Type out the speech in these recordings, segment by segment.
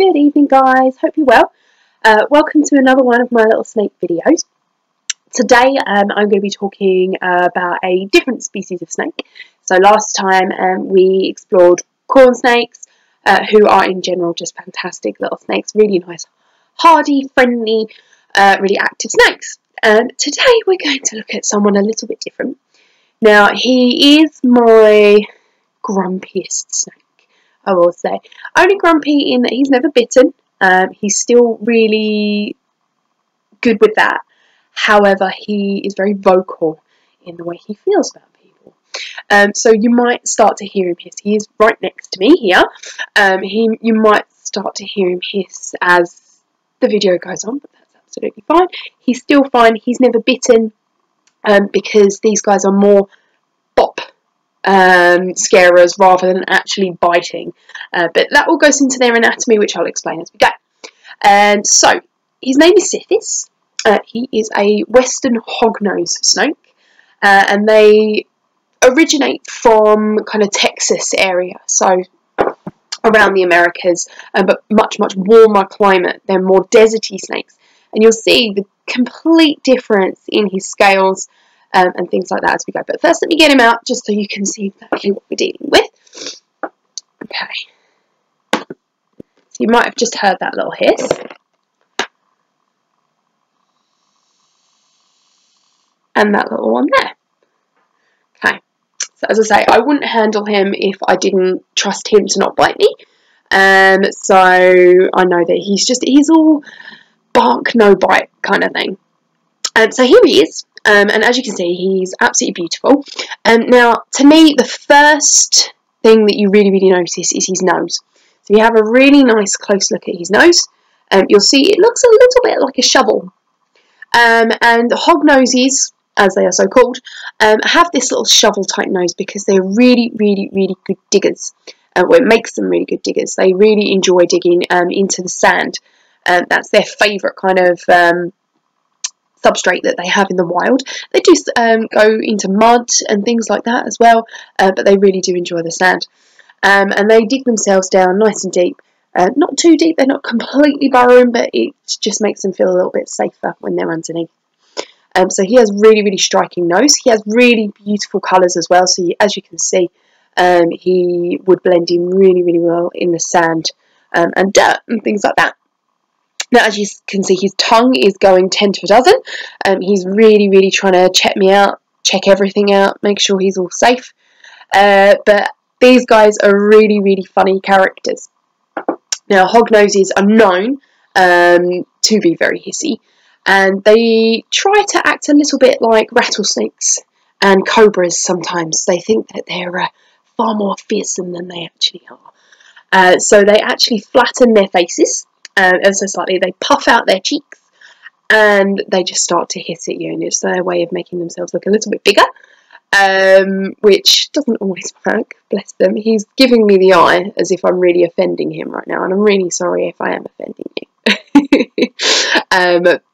Good evening, guys. Hope you're well. Welcome to another one of my little snake videos. Today I'm going to be talking about a different species of snake. So last time we explored corn snakes, who are in general just fantastic little snakes, really nice, hardy, friendly, really active snakes. And today we're going to look at someone a little bit different. Now, he is my grumpiest snake, I will say. Only grumpy in that he's never bitten. He's still really good with that. However, he is very vocal in the way he feels about people. So you might start to hear him hiss. He is right next to me here. You might start to hear him hiss as the video goes on, but that's absolutely fine. He's still fine. He's never bitten because these guys are more bop scarers rather than actually biting, but that all goes into their anatomy, which I'll explain as we go. And so his name is Sithis. He is a western hognose snake, and they originate from kind of Texas area, so around the Americas, but much warmer climate. They're more deserty snakes, and you'll see the complete difference in his scales and things like that as we go. But first, let me get him out just so you can see exactly what we're dealing with. Okay. So you might have just heard that little hiss. And that little one there. Okay. So as I say, I wouldn't handle him if I didn't trust him to not bite me. So I know that he's all bark, no bite kind of thing. So here he is. And as you can see, he's absolutely beautiful. Now, to me, the first thing that you really notice is his nose. So you have a really nice close look at his nose. You'll see it looks a little bit like a shovel. And hognoses, as they are so called, have this little shovel-type nose because they're really good diggers. It makes them really good diggers. They really enjoy digging into the sand. That's their favourite kind of substrate that they have in the wild. They do go into mud and things like that as well, but they really do enjoy the sand. And they dig themselves down nice and deep. Not too deep, they're not completely burrowing, but it just makes them feel a little bit safer when they're underneath. So he has really striking nose. He has really beautiful colours as well, so as you can see, he would blend in really well in the sand and dirt and things like that. Now, as you can see, his tongue is going 10 to a dozen. He's really trying to check me out, check everything out, make sure he's all safe. But these guys are really funny characters. Now, hognoses are known to be very hissy, and they try to act a little bit like rattlesnakes and cobras sometimes. They think that they're far more fearsome than they actually are. So they actually flatten their faces ever so slightly. They puff out their cheeks and they just start to hiss at you, and it's their way of making themselves look a little bit bigger, which doesn't always work, bless them. He's giving me the eye as if I'm really offending him right now, and I'm really sorry if I am offending you.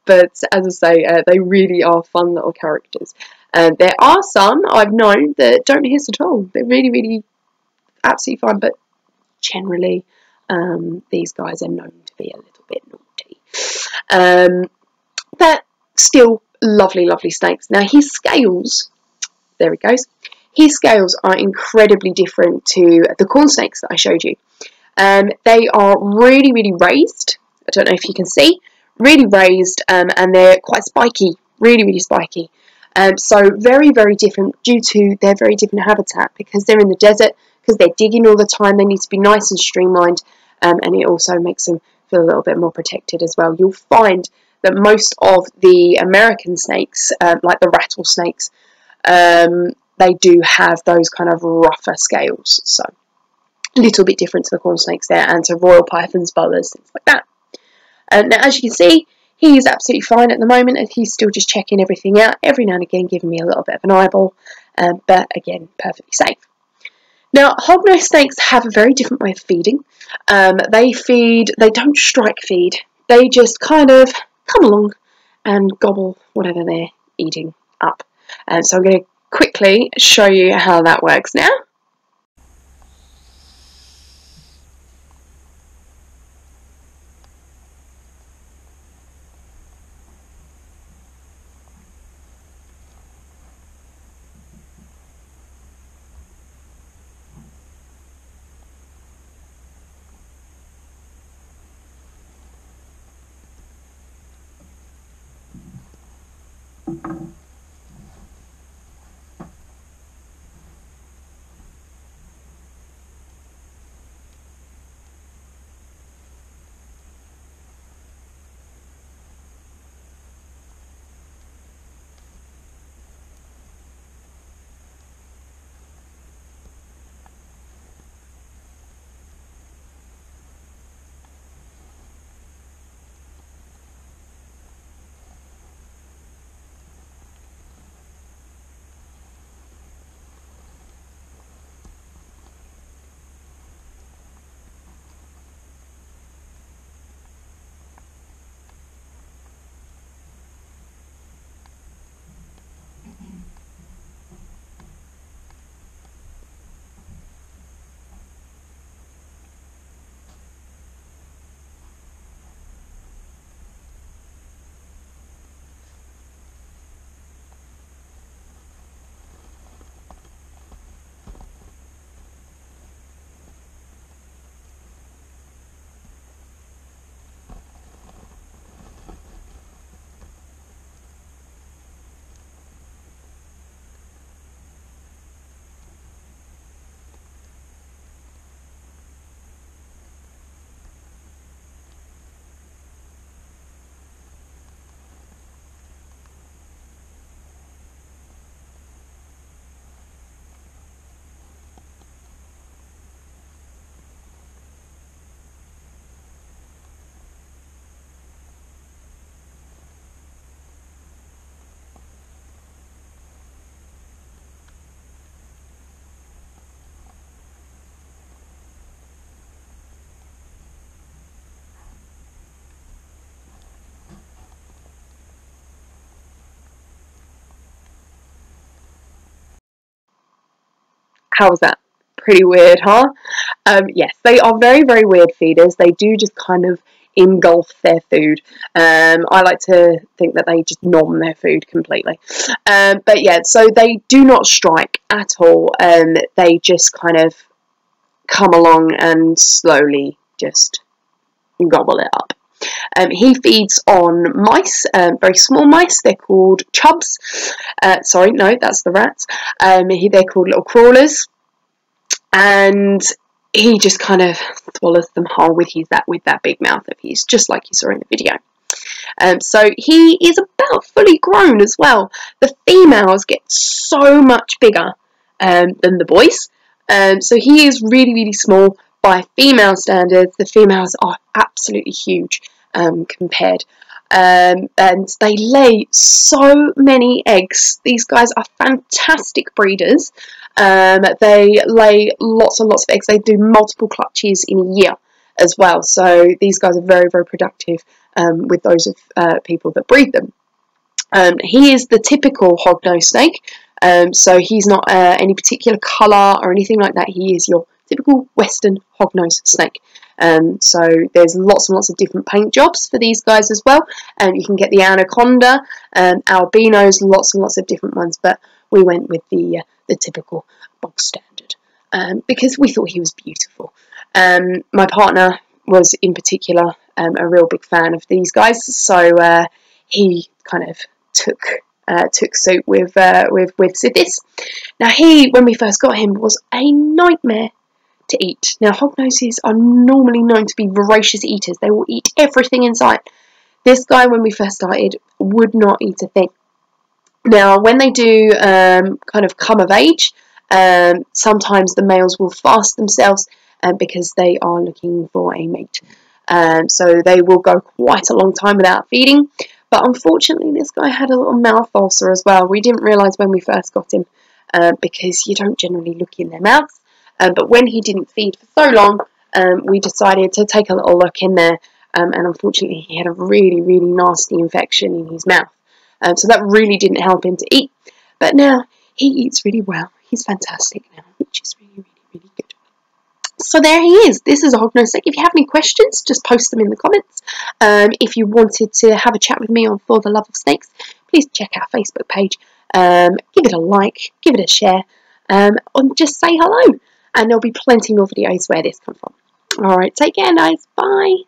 But as I say, they really are fun little characters. There are some I've known that don't hiss at all. They're really absolutely fine, but generally these guys are known to be a little bit naughty. But still lovely snakes. Now, his scales, there it goes. His scales are incredibly different to the corn snakes that I showed you. They are really raised. I don't know if you can see. Really raised, and they're quite spiky. Really spiky. So very different due to their very different habitat, because they're in the desert, because they're digging all the time. They need to be nice and streamlined, and it also makes them feel a little bit more protected as well. You'll find that most of the American snakes, like the rattlesnakes, they do have those kind of rougher scales. So a little bit different to the corn snakes there, and to royal pythons, boas, things like that. Now, as you can see, he is absolutely fine at the moment, and he's still just checking everything out, every now and again giving me a little bit of an eyeball, but again, perfectly safe. Now, hognose snakes have a very different way of feeding. They don't strike feed. They just kind of come along and gobble whatever they're eating up. So I'm going to quickly show you how that works now. How was that? Pretty weird, huh? Yes, they are very, very weird feeders. They do just kind of engulf their food. I like to think that they just nom their food completely. But yeah, so they do not strike at all. They just kind of come along and slowly just gobble it up. He feeds on mice, very small mice. They're called chubs. Sorry, no, that's the rats. They're called little crawlers. And he just kind of swallows them whole with that big mouth of his, just like you saw in the video. So he is about fully grown as well. The females get so much bigger than the boys. So he is really, really small by female standards. The females are absolutely huge compared. And they lay so many eggs. These guys are fantastic breeders. They lay lots and lots of eggs. They do multiple clutches in a year as well. So these guys are very, very productive with those of people that breed them. He is the typical hognose snake. So he's not any particular colour or anything like that. He is your typical Western hognose snake. So there's lots and lots of different paint jobs for these guys as well. You can get the anaconda, albinos, lots and lots of different ones. But we went with the typical bog standard because we thought he was beautiful. My partner was in particular a real big fan of these guys, so he kind of took suit with Sithis. Now when we first got him, was a nightmare to eat. Now hognoses are normally known to be voracious eaters. They will eat everything in sight. This guy, when we first started, would not eat a thing. Now when they do kind of come of age, sometimes the males will fast themselves because they are looking for a mate. So they will go quite a long time without feeding. But unfortunately, this guy had a little mouth ulcer as well. We didn't realise when we first got him because you don't generally look in their mouths. But when he didn't feed for so long, we decided to take a little look in there. And unfortunately, he had a really, really nasty infection in his mouth. So that really didn't help him to eat. But now he eats really well. He's fantastic now, which is really, really, really good. So there he is. This is a hognose snake. If you have any questions, just post them in the comments. If you wanted to have a chat with me on For the Love of Snakes, please check our Facebook page. Give it a like, give it a share, and just say hello. And there'll be plenty more videos where this comes from. Alright, take care guys. Bye.